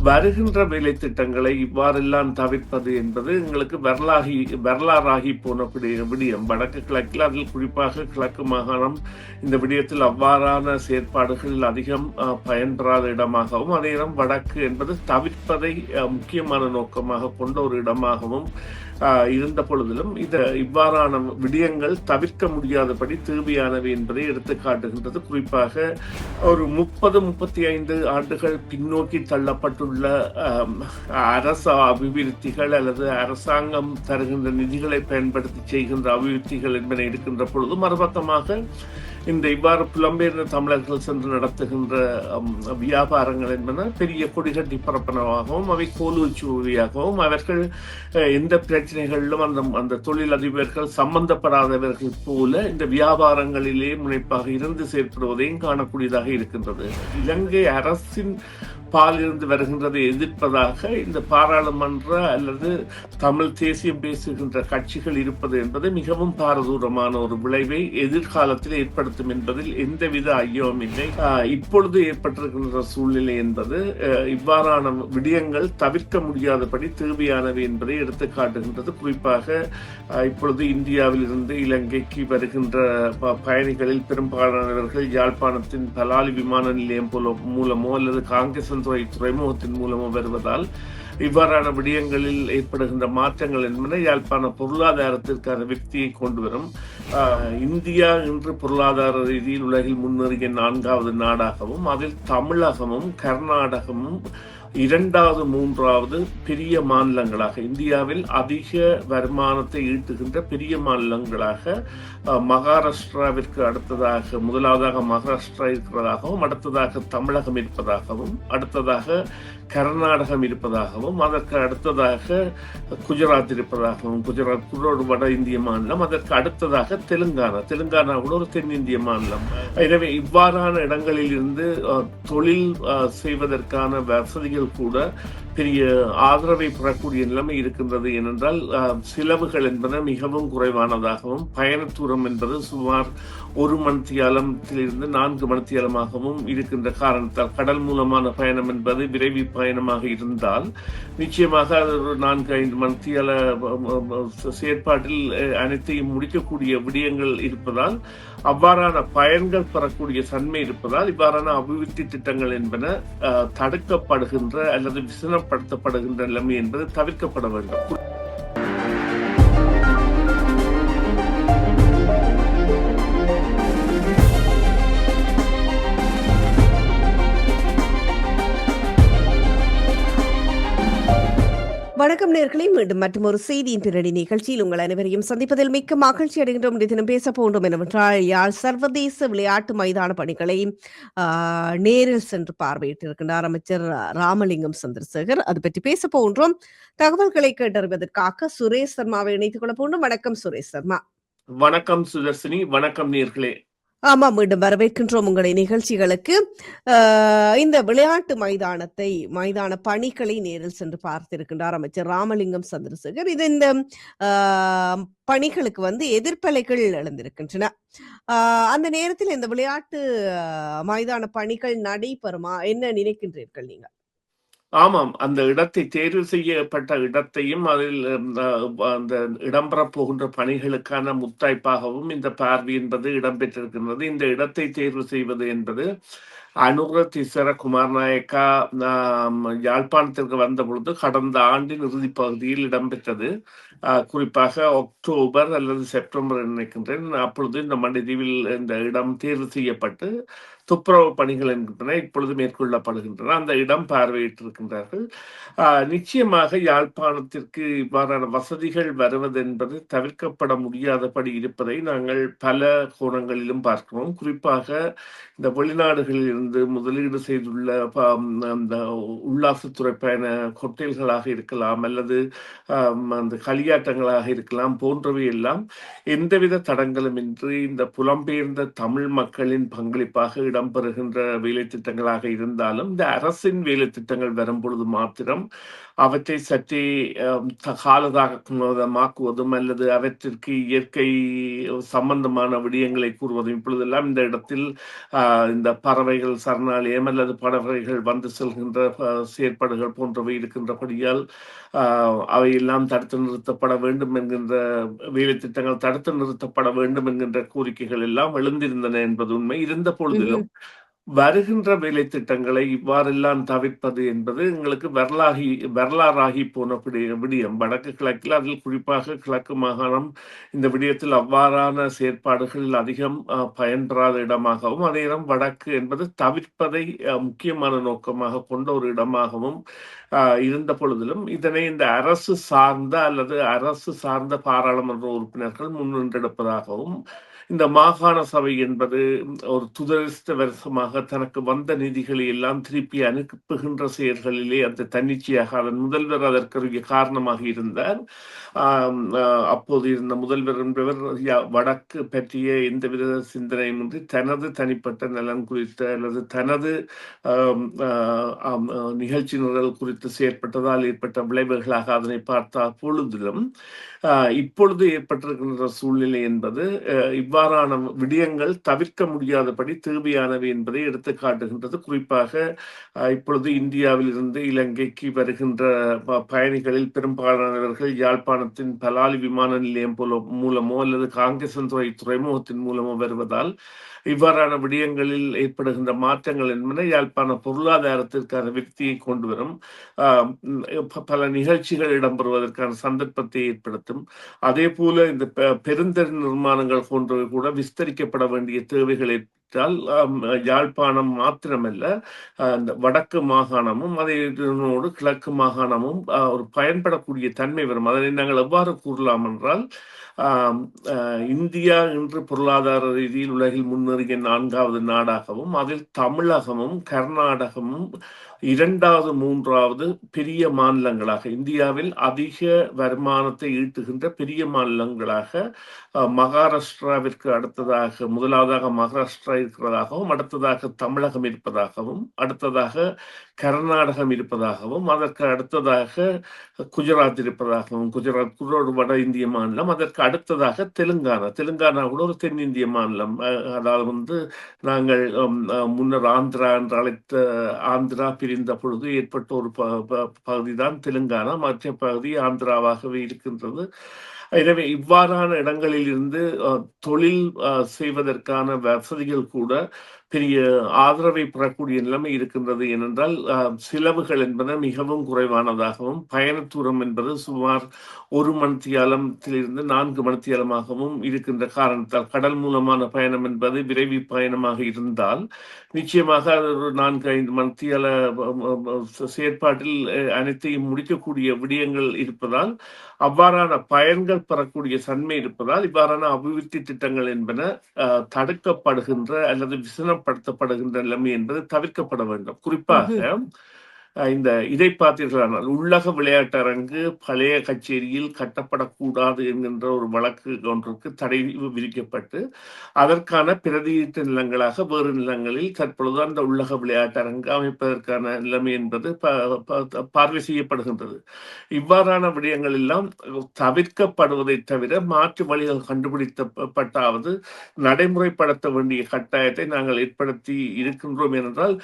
வருகின்ற வேலை திட்டங்களை இவ்வாறெல்லாம் தவிர்ப்பது என்பது எங்களுக்கு வரலாறாகி போன விடயம். வடக்கு கிழக்கில், அதில் குறிப்பாக கிழக்கு மாகாணம் இந்த விடயத்தில் அவ்வாறான செயற்பாடுகளில் அதிகம் பயன்பெறாத இடமாகவும், அதே நேரம் வடக்கு என்பது தவிர்ப்பதை முக்கியமான நோக்கமாக கொண்ட ஒரு இடமாகவும் இருந்த பொழுதிலும் இவ்வாறான விடயங்கள் தவிர்க்க முடியாதபடி தேவையானவை என்பதை எடுத்து காட்டுகின்றது. குறிப்பாக ஒரு 30-35 ஆண்டுகள் பின்னோக்கி தள்ளப்பட்டுள்ள அரச அபிவிருத்திகள் அல்லது அரசாங்கம் தருகின்ற நிதிகளை பயன்படுத்தி செய்கின்ற அபிவிருத்திகள் என்பன இருக்கின்ற பொழுது, மறுபக்கமாக இந்த இவ்வாறு புலம்பெயர்ந்த தமிழர்கள் சென்று நடத்துகின்ற வியாபாரங்கள் என்பன பெரிய கொடிகட்டி பரப்பனவாகவும், அவை கோலுச்சுவையாகவும், அவர்கள் எந்த பிரச்சனைகளிலும் அந்த தொழில் அதிபர்கள் சம்பந்தப்படாதவர்கள் போல இந்த வியாபாரங்களிலே முனைப்பாக இருந்து செயற்படுவதையும் காணக்கூடியதாக இருக்கின்றது. இலங்கை அரசின் பாலிருந்து வருகின்றதை எதிர்ப்பதாக இந்த பாராளுமன்ற அல்லது தமிழ் தேசியம் பேசுகின்ற கட்சிகள் இருப்பது என்பது மிகவும் பாரதூரமான ஒரு விளைவை எதிர்காலத்தில் ஏற்படுத்தும் என்பதில் எந்தவித ஐயமும் இல்லை. இப்பொழுது ஏற்பட்டிருக்கின்ற சூழ்நிலை என்பது இவ்வாறான விடயங்கள் தவிர்க்க முடியாதபடி தேவையானவை என்பதை எடுத்து காட்டுகின்றது. குறிப்பாக இப்பொழுது இந்தியாவில் இருந்து இலங்கைக்கு வருகின்ற பயணிகளில் பெரும்பாலானவர்கள் யாழ்ப்பாணத்தின் பலாலி விமான நிலையம் மூலமோ அல்லது காங்கிரஸ் துறைமுகத்தின் மூலமோ வருவதால் இவ்வாறான விடயங்களில் ஏற்படுகின்ற மாற்றங்கள் என்பன யாழ்ப்பாண பொருளாதாரத்திற்கான விக்தியை கொண்டு வரும். இந்தியா இன்று பொருளாதார ரீதியில் உலகில் முன்னேறிய 4வது நாடாகவும், அதில் தமிழகமும் கர்நாடகமும் 2வது 3வது பெரிய மாநிலங்களாக, இந்தியாவில் அதிக வருமானத்தை ஈட்டுகின்ற பெரிய மாநிலங்களாக மகாராஷ்டிராவிற்கு அடுத்ததாக, முதலாவதாக மகாராஷ்டிரா இருக்கிறதாகவும், அடுத்ததாக தமிழகம் இருப்பதாகவும், அடுத்ததாக கர்நாடகம் இருப்பதாகவும், அதற்கு அடுத்ததாக குஜராத் இருப்பதாகவும், குஜராத் ஒரு வட இந்திய மாநிலம், அதற்கு அடுத்ததாக தெலுங்கானா கூட ஒரு தென்னிந்திய மாநிலம். எனவே இவ்வாறான இடங்களில் இருந்து தொழில் செய்வதற்கான வசதிகள் கூட பெரிய ஆதரவை பெறக்கூடிய நிலைமை இருக்கின்றது. ஏனென்றால் செலவுகள் என்பன மிகவும் குறைவானதாகவும், பயண தூரம் என்பது சுமார் 1 மணித்தியாலத்திலிருந்து 4 மணித்தியாலமாகவும் இருக்கின்ற காரணத்தால், கடல் மூலமான பயணம் என்பது விரைவி பயணமாக இருந்தால் நிச்சயமாக அது ஒரு 4-5 மணித்தியால செயற்பாட்டில் அனைத்தையும் முடிக்கக்கூடிய விடயங்கள் இருப்பதால், அவ்வாறான பயன்கள் பெறக்கூடிய தன்மை இருப்பதால் இவ்வாறான அபிவிருத்தி திட்டங்கள் என்பன தடுக்கப்படுகின்ற அல்லது விசனப்படுத்தப்படுகின்ற நிலைமை என்பது தவிர்க்கப்பட வேண்டும். வணக்கம் நேயர்களே, மீண்டும் மற்றும் ஒரு செய்தியின் பின்னணி நிகழ்ச்சியில் உங்கள் அனைவரையும் சந்திப்பதில் மிக்க மகிழ்ச்சி அடைகின்றோம். தினம் பேச போன்றோம் என்னவென்றால், யாழ் சர்வதேச விளையாட்டு மைதான பணிகளை நேரில் சென்று பார்வையிட்டிருக்கின்றார் அமைச்சர் ராமலிங்கம் சந்திரசேகர். அது பற்றி பேச போன்றோம். தகவல்களை கேட்டறிவதற்காக சுரேஷ் சர்மாவை இணைத்துக் கொள்ள போன்றோம். வணக்கம் சுரேஷ் சர்மா. வணக்கம் சுதர்சினி. வணக்கம் நேயர்களே. ஆமா, மீண்டும் வரவேற்கின்றோம் உங்களை நிகழ்ச்சிகளுக்கு. இந்த விளையாட்டு மைதான பணிகளை நேரில் சென்று பார்த்திருக்கின்றார் அமைச்சர் ராமலிங்கம் சந்திரசேகர். இந்த பணிகளுக்கு எதிர்ப்பலைகள் எழுந்திருக்கின்றன. அந்த நேரத்தில் இந்த விளையாட்டு மைதான பணிகள் நடைபெறுமா? என்ன நினைக்கின்றீர்கள் நீங்க? ஆமாம், அந்த இடத்தை தேர்வு செய்யப்பட்ட இடத்தையும் அதில் அந்த இடம்பெறப் போகின்ற பணிகளுக்கான முத்தாய்ப்பாகவும் இந்த பார்வை என்பது இடம்பெற்றிருக்கின்றது. இந்த இடத்தை தேர்வு செய்வது என்பது அனுர திசர குமாரநாயக்கா யாழ்ப்பாணத்திற்கு வந்த பொழுது கடந்த ஆண்டின் இறுதி பகுதியில் இடம்பெற்றது. குறிப்பாக அக்டோபர் அல்லது செப்டம்பர் நினைக்கின்றேன். அப்பொழுது இந்த மண்டிதீவில் இந்த இடம் தேர்வு செய்யப்பட்டு துப்புரவு பணிகள் என்கின்றன இப்பொழுது மேற்கொள்ளப்படுகின்றன. அந்த இடம் பார்வையிட்டிருக்கின்றார்கள். நிச்சயமாக யாழ்ப்பாணத்திற்கு இவ்வாறான வசதிகள் வருவது என்பது தவிர்க்கப்பட முடியாதபடி இருப்பதை நாங்கள் பல கோணங்களிலும் பார்க்கிறோம். குறிப்பாக இந்த வெளிநாடுகளில் இருந்து முதலீடு செய்துள்ள அந்த உல்லாசத்துறை பயண ஹோட்டல்களாக இருக்கலாம், அல்லது அந்த களியாட்டங்களாக இருக்கலாம், போன்றவை எல்லாம் எந்தவித தடங்களும் இன்றி இந்த புலம்பெயர்ந்த தமிழ் மக்களின் பங்களிப்பாக இடம்பெறுகின்ற வேலை திட்டங்களாக இருந்தாலும் இந்த அரசின் வேலை திட்டங்கள் வரும் பொழுது மாத்திரம் அவற்றை சற்றே காலதாமதமாக்குவதும் அல்லது அவற்றிற்கு இயற்கை சம்பந்தமான விடயங்களை கூறுவதும் இப்பொழுதெல்லாம் இந்த இடத்தில் இந்த பறவைகள் சரணாலயம் அல்லது பறவைகள் வந்து செல்கின்ற செயற்பாடுகள் போன்றவை இருக்கின்றபடியால் அவையெல்லாம் தடுத்து நிறுத்தப்பட வேண்டும் என்கின்ற வேலை திட்டங்கள் தடுத்து நிறுத்தப்பட வேண்டும் என்கின்ற கோரிக்கைகள் எல்லாம் எழுந்திருந்தன என்பது உண்மை. இருந்த ம்ஹ்ம். பொழுதிலும் வருகின்ற வேலை திட்டங்களை இவ்வாறெல்லாம் தவிர்ப்பது என்பது எங்களுக்கு வரலாறாகி போன விடயம். வடக்கு கிழக்கில் அதில் குறிப்பாக கிழக்கு மாகாணம் இந்த விடயத்தில் அவ்வாறான செயற்பாடுகள் அதிகம் பயன்பெறாத இடமாகவும் அதே நேரம் வடக்கு என்பது தவிர்ப்பதை முக்கியமான நோக்கமாக கொண்ட ஒரு இடமாகவும் இருந்த பொழுதிலும் இதனை இந்த அரசு சார்ந்த அல்லது அரசு சார்ந்த பாராளுமன்ற உறுப்பினர்கள் முன்னின்றெடுப்பதாகவும் இந்த மாகாண சபை என்பது ஒரு துதரிஸ்த வருஷமாக தனக்கு வந்த நிதிகளை எல்லாம் திருப்பி அனுப்புகின்ற செயல்களிலே அந்த தன்னிச்சையாக அதன் முதல்வர் அதற்கு காரணமாக இருந்தார். அப்போது இருந்த முதல்வர் என்பவர் வடக்கு பற்றிய எந்தவித சிந்தனையுமின்றி தனது தனிப்பட்ட நலன் குறித்த அல்லது தனது நிகழ்ச்சி நிரல் குறித்து செயற்பட்டதால் ஏற்பட்ட விளைவுகளாக அதனை பார்த்த பொழுதிலும் இப்பொழுது ஏற்பட்டிருக்கின்ற சூழ்நிலை என்பது இவ்வாறான விடயங்கள் தவிர்க்க முடியாதபடி தேவையானவை என்பதை எடுத்து காட்டுகின்றது. குறிப்பாக இப்பொழுது இந்தியாவில் இருந்து இலங்கைக்கு வருகின்ற பயணிகளில் பெரும்பாலானவர்கள் யாழ்ப்பாணத்தின் பலாலி விமான நிலையம் மூலமோ அல்லது காங்கேசன்துறை துறைமுகத்தின் மூலமோ வருவதால் இவ்வாறான விடயங்களில் ஏற்படுகின்ற மாற்றங்கள் என்பன யாழ்ப்பாண பொருளாதாரத்திற்கான விருத்தியை கொண்டு வரும். பல நிகழ்ச்சிகள் இடம்பெறுவதற்கான சந்தர்ப்பத்தை ஏற்படுத்தும். அதே போல இந்த பெருந்தர் நிர்மாணங்கள் போன்றவை கூட விஸ்தரிக்கப்பட வேண்டிய தேவைகள் ஏற்பட்டால் யாழ்ப்பாணம் மாத்திரமல்ல இந்த வடக்கு மாகாணமும் அதனோடு கிழக்கு மாகாணமும் ஒரு பயன்படக்கூடிய தன்மை வரும். அதனை நாங்கள் எவ்வாறு கூறலாம் என்றால் இந்தியா இன்று பொருளாதார ரீதியில் உலகில் முன்னேறிய 4வது நாடாகவும் அதில் தமிழகமும் கர்நாடகமும் 2வது 3வது பெரிய மாநிலங்களாக இந்தியாவில் அதிக வருமானத்தை ஈட்டுகின்ற பெரிய மாநிலங்களாக மகாராஷ்டிராவிற்கு அடுத்ததாக முதலாவதாக மகாராஷ்டிரா இருக்கிறதாகவும் அடுத்ததாக தமிழகம் இருப்பதாகவும் அடுத்ததாக கர்நாடகம் இருப்பதாகவும் அதற்கு அடுத்ததாக குஜராத் இருப்பதாகவும் குஜராத் கூட ஒரு வட இந்திய மாநிலம் அதற்கு அடுத்ததாக தெலுங்கானா கூட ஒரு தென்னிந்திய மாநிலம். அதாவது நாங்கள் முன்னர் ஆந்திரா என்று அழைத்த ஆந்திரா பிரிந்த பொழுது ஏற்பட்ட ஒரு பகுதிதான் தெலுங்கானா, மற்ற பகுதி ஆந்திராவாகவே இருக்கின்றது. எனவே இவ்வாறான இடங்களில் இருந்து தொழில் செய்வதற்கான வசதிகள் கூட பெரிய ஆதரவை பெறக்கூடிய நிலைமை இருக்கின்றது. ஏனென்றால் செலவுகள் என்பது மிகவும் குறைவானதாகவும் பயண தூரம் என்பது சுமார் 1 மணித்தியாலத்திலிருந்து 4 மணித்தியாலமாகவும் இருக்கின்ற காரணத்தால் கடல் மூலமான பயணம் என்பது விரைவி பயணமாக இருந்தால் நிச்சயமாக அது ஒரு 4-5 மணித்தியால செயற்பாட்டில் அனைத்தையும் முடிக்கக்கூடிய விடயங்கள் இருப்பதால் அவ்வாறான பயன்கள் பெறக்கூடிய தன்மை இருப்பதால் இவ்வாறான அபிவிருத்தி திட்டங்கள் என்பன தடுக்கப்படுகின்ற அல்லது விசனப்படுத்தப்படுகின்ற நிலைமை என்பது தவிர்க்கப்பட வேண்டும். குறிப்பாக இதை பார்த்தீர்களானால் உள்ளக விளையாட்டரங்கு பழைய கச்சேரியில் கட்டப்படக்கூடாது என்கின்ற ஒரு வழக்கு ஒன்றுக்கு தடை விதிக்கப்பட்டு அதற்கான பிரதியீட்டு நிலங்களாக வேறு நிலங்களில் தற்பொழுது அந்த உள்ளக விளையாட்டரங்கு அமைப்பதற்கான நிலைமை என்பது பார்வை செய்யப்படுகின்றது. இவ்வாறான விடயங்கள் எல்லாம் தவிர்க்கப்படுவதை தவிர மாற்று வழிகள் கண்டுபிடிக்கப்பட்டாவது நடைமுறைப்படுத்த வேண்டிய கட்டாயத்தை நாங்கள் ஏற்படுத்தி இருக்கின்றோம். என்றால்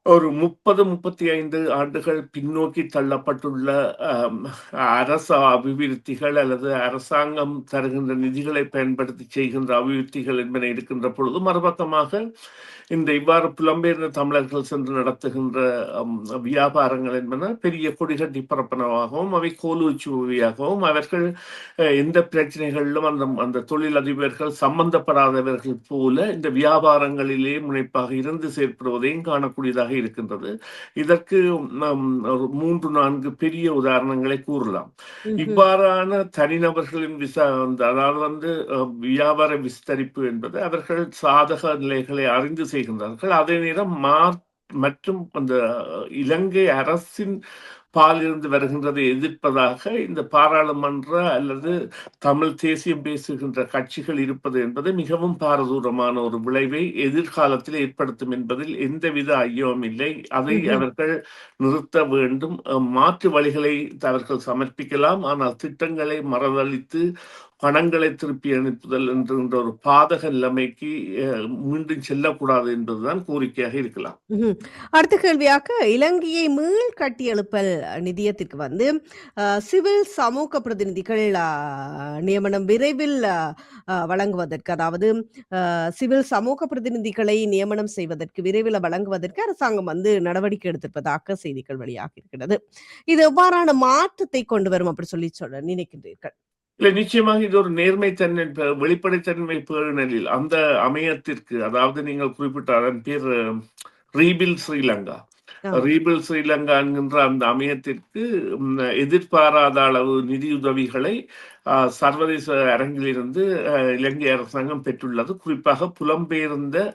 ஒரு 30-35 ஆண்டுகள் பின்னோக்கி தள்ளப்பட்டுள்ள அரச அபிவிருத்திகள் அல்லது அரசாங்கம் தருகின்ற நிதிகளை பயன்படுத்தி செய்கின்ற அபிவிருத்திகள் என்பன இருக்கின்ற பொழுது மறுபக்கமாக இந்த இவ்வாறு புலம்பெயர்ந்த தமிழர்கள் சென்று நடத்துகின்ற வியாபாரங்கள் என்பன பெரிய கொடிகட்டி பரப்பனவாகவும் அவை கோலுச்சுவையாகவும் அவர்கள் எந்த பிரச்சனைகளிலும் அந்த தொழிலதிபர்கள் சம்பந்தப்படாதவர்கள் போல இந்த வியாபாரங்களிலே முனைப்பாக இருந்து செயற்படுவதையும் காணக்கூடியதாக இருக்கின்றது. இதற்கு நாம் 3-4 பெரிய உதாரணங்களை கூறலாம். இவ்வாறான தனிநபர்களின் அதாவது வியாபார விஸ்தரிப்பு என்பது அவர்கள் சாதக நிலைகளை அறிந்து செய்கின்றார்கள். அதே நேரம் மற்றும் அந்த இலங்கை அரசின் பாலிருந்து வருகின்றதை எதிர்ப்பதாக இந்த பாராளுமன்ற அல்லது தமிழ் தேசியம் பேசுகின்ற கட்சிகள் இருப்பது என்பது மிகவும் பாரதூரமான ஒரு விளைவை எதிர்காலத்தில் ஏற்படுத்தும் என்பதில் எந்தவித ஐயமும் இல்லை. அதை ம்ஹ்ம். அவர்கள் நிறுத்த வேண்டும். மாற்று வழிகளை அவர்கள் சமர்ப்பிக்கலாம். ஆனால் திட்டங்களை மறதளித்து பணங்களை திருப்பி அனுப்புதல் என்கின்ற ஒரு பாதக நிலைமைக்கு மீண்டும் செல்லக்கூடாது என்பதுதான் கோரிக்கையாக இருக்கலாம். ம்ஹ்ம். அடுத்த கேள்வியாக இலங்கையை மீள் கட்டியெழுப்பல் நிதியத்திற்கு வந்து சிவில் சமூக பிரதிநிதிகள் நியமனம் விரைவில் வழங்குவதற்கு, அதாவது சிவில் சமூக பிரதிநிதிகளை நியமனம் செய்வதற்கு விரைவில் வழங்குவதற்கு அரசாங்கம் வந்து நடவடிக்கை எடுத்திருப்பதாக செய்திகள் வெளியாக இருக்கிறது. இது எவ்வாறான மாற்றத்தை கொண்டு வரும் அப்படி சொல்லி நினைக்கின்றீர்கள்? இல்ல, நிச்சயமாக இது ஒரு நேர்மைத்தன்மை வெளிப்படைத்தன்மை பேணுதலில் அந்த அமையத்திற்கு, அதாவது நீங்கள் குறிப்பிட்ட அதன் பேர் ரீபில்ட் ஸ்ரீலங்கா. ஆம். ரீபில்ட் ஸ்ரீலங்கா என்கின்ற அந்த அமையத்திற்கு எதிர்பாராத அளவு நிதியுதவிகளை சர்வதேச அரங்கிலிருந்து இலங்கை அரசாங்கம் பெற்றுள்ளது. குறிப்பாக புலம்பெயர்ந்த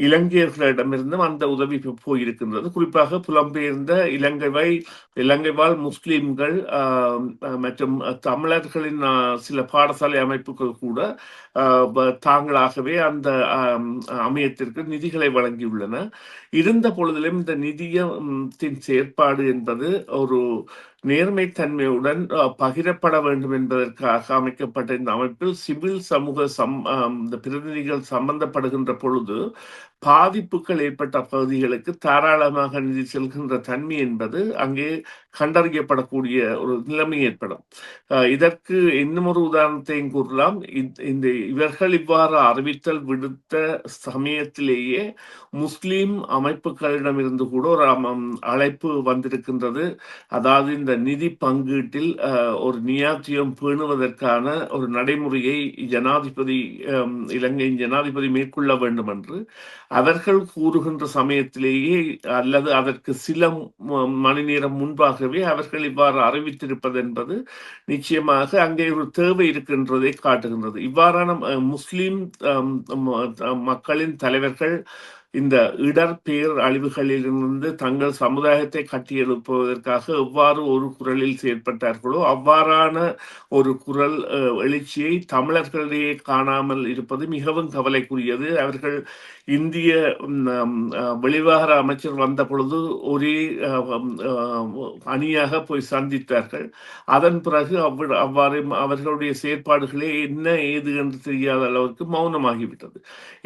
இலங்கையர்களிடமிருந்தும் அந்த உதவி போயிருக்கின்றது. குறிப்பாக புலம்பெயர்ந்த இலங்கை வாழ் முஸ்லிம்கள் மற்றும் தமிழர்களின் சில பாடசாலை அமைப்புகள் கூட தாங்களாகவே அந்த அமையத்திற்கு நிதிகளை வழங்கியுள்ளன. இருந்த பொழுதிலும் இந்த நிதியத்தின் செயற்பாடு என்பது ஒரு நேர்மைத்தன்மையுடன் பகிரப்பட வேண்டும் என்பதற்காக அமைக்கப்பட்ட இந்த அமைப்பில் சிவில் சமூக இந்த பிரதிநிதிகள் சம்பந்தப்படுகின்ற பொழுது பாதிப்புகள் ஏற்பட்ட பகுதிகளுக்கு தாராளமாக நிதி செல்கின்ற தன்மை என்பது அங்கே கண்டறியப்படக்கூடிய ஒரு நிலைமை ஏற்படும். இதற்கு இன்னும் ஒரு உதாரணத்தையும் கூறலாம். இவர்கள் இவ்வாறு அறிவித்தல் விடுத்த சமயத்திலேயே முஸ்லிம் அமைப்புகளிடமிருந்து கூட ஒரு அழைப்பு வந்திருக்கின்றது. அதாவது இந்த நிதி பங்கீட்டில் ஒரு நியாயத்தையும் பேணுவதற்கான ஒரு நடைமுறையை இலங்கையின் ஜனாதிபதி மேற்கொள்ள வேண்டும் என்று அவர்கள் கூறுகின்ற சமயத்திலேயே அல்லது அதற்கு சில மணி நேரம் முன்பாகவே அவர்கள் இவ்வாறு அறிவித்திருப்பது என்பது நிச்சயமாக அங்கே ஒரு தேவை இருக்கின்றதை காட்டுகின்றது. இவ்வாறான முஸ்லிம் மக்களின் தலைவர்கள் இந்த இடர் அழிவுகளிலிருந்து தங்கள் சமுதாயத்தை கட்டியெழுப்புவதற்காக எவ்வாறு ஒரு குரலில் செயற்பட்டார்களோ அவ்வாறான ஒரு குரல் எழுச்சியை தமிழர்களிடையே காணாமல் இருப்பது மிகவும் கவலைக்குரியது. அவர்கள் இந்திய வெளிவிவகார அமைச்சர் வந்த பொழுது ஒரே அணியாக போய் சந்தித்தார்கள். அதன் பிறகு அவ்வாறு அவர்களுடைய செயற்பாடுகளே என்ன ஏது என்று தெரியாத அளவுக்கு மௌனமாகிவிட்டது.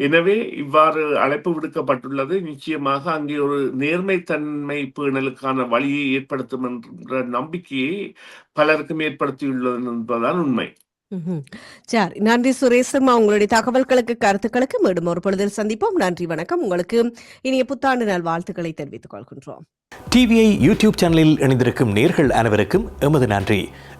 எனவே இவ்வாறு அழைப்பு விடுக்கப்பட்டுள்ளது. நிச்சயமாக அங்கே ஒரு நேர்மைத்தன்மை பேணலுக்கான வழியை ஏற்படுத்தும் என்ற நம்பிக்கையை பலருக்கும் ஏற்படுத்தியுள்ளது என்பதுதான் உண்மை. சரி, நன்றி சுரேசம்மா. உங்களுடைய தகவல்களுக்கு கருத்துக்களுக்கு மீண்டும் ஒரு பொழுதில் சந்திப்போம். நன்றி, வணக்கம். உங்களுக்கு இனிய புத்தாண்டு நாள் வாழ்த்துக்களை தெரிவித்துக் கொள்கின்றோம். டிவிஐ யூடியூப் சேனலில் இணைந்திருக்கும் நேர்கள் அனைவருக்கும் எமது நன்றி.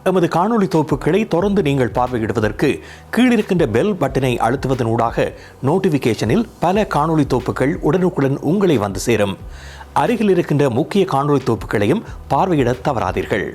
எமது காணொலி தொகுப்புகளை தொடர்ந்து நீங்கள் பார்வையிடுவதற்கு கீழிருக்கின்ற பெல் பட்டனை அழுத்துவதனூடாக நோட்டிபிகேஷனில் பல காணொலி தொகுப்புகள் உடனுக்குடன் உங்களை வந்து சேரும். அருகில் இருக்கின்ற முக்கிய காணொலி தொகுப்புகளையும் பார்வையிட தவறாதீர்கள்.